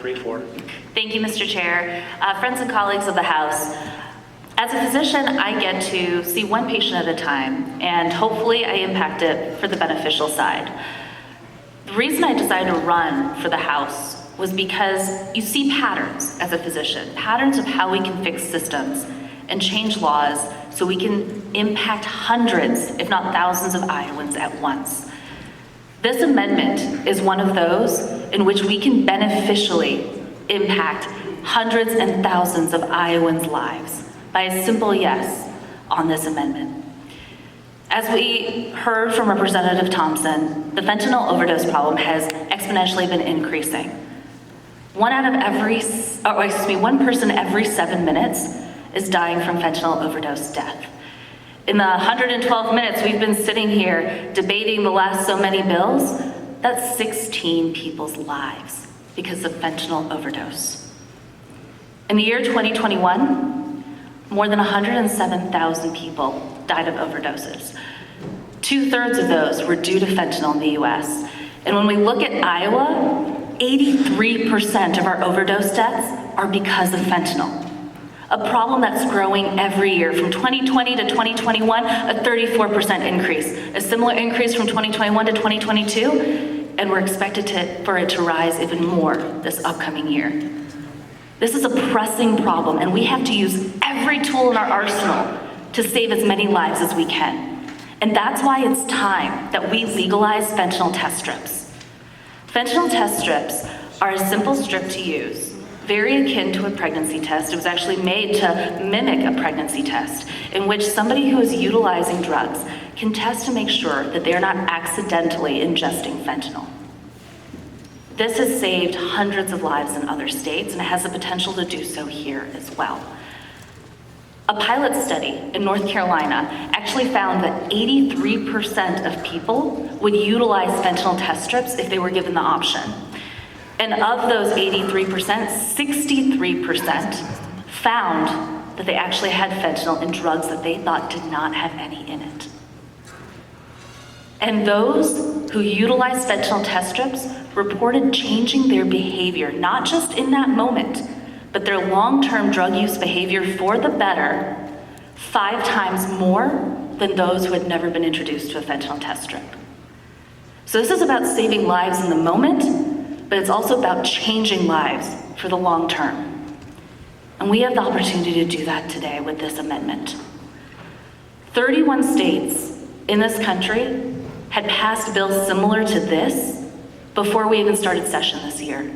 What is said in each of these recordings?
3-4. Thank you, Mr. Chair. Friends and colleagues of the House, as a physician, I get to see one patient at a time, and hopefully I impact it for the beneficial side. The reason I decided to run for the House was because you see patterns as a physician, patterns of how we can fix systems and change laws so we can impact hundreds, if not thousands of Iowans at once. This amendment is one of those in which we can beneficially impact hundreds and thousands of Iowans' lives by a simple yes on this amendment. As we heard from Representative Thompson, the fentanyl overdose problem has exponentially been increasing. One person every 7 minutes is dying from fentanyl overdose death. In the 112 minutes we've been sitting here debating the last so many bills, that's 16 people's lives because of fentanyl overdose. In the year 2021, more than 107,000 people died of overdoses. 2/3 of those were due to fentanyl in the US. And when we look at Iowa, 83% of our overdose deaths are because of fentanyl. A problem that's growing every year. From 2020 to 2021, a 34% increase. A similar increase from 2021 to 2022, and we're expected for it to rise even more this upcoming year. This is a pressing problem, and we have to use every tool in our arsenal to save as many lives as we can. And that's why it's time that we legalize fentanyl test strips. Fentanyl test strips are a simple strip to use, very akin to a pregnancy test. It was actually made to mimic a pregnancy test in which somebody who is utilizing drugs can test to make sure that they are not accidentally ingesting fentanyl. This has saved hundreds of lives in other states, and it has the potential to do so here as well. A pilot study in North Carolina actually found that 83% of people would utilize fentanyl test strips if they were given the option. And of those 83%, 63% found that they actually had fentanyl in drugs that they thought did not have any in it. And those who utilized fentanyl test strips reported changing their behavior, not just in that moment, but their long-term drug use behavior for the better, 5 times more than those who had never been introduced to a fentanyl test strip. So this is about saving lives in the moment, but it's also about changing lives for the long term. And we have the opportunity to do that today with this amendment. 31 states in this country had passed bills similar to this before we even started session this year.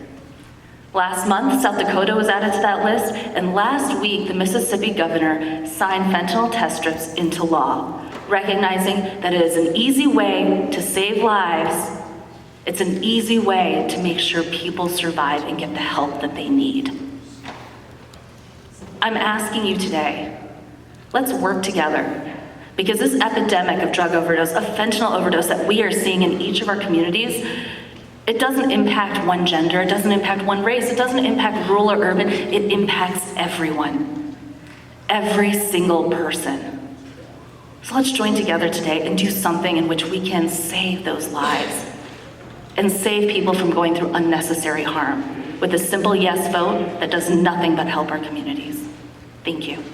Last month, South Dakota was added to that list, and last week, the Mississippi governor signed fentanyl test strips into law, recognizing that it is an easy way to save lives. It's an easy way to make sure people survive and get the help that they need. I'm asking you today, let's work together, because this epidemic of drug overdose, of fentanyl overdose that we are seeing in each of our communities, it doesn't impact one gender, it doesn't impact one race, it doesn't impact rural or urban, it impacts everyone, every single person. So let's join together today and do something in which we can save those lives and save people from going through unnecessary harm with a simple yes vote that does nothing but help our communities. Thank you.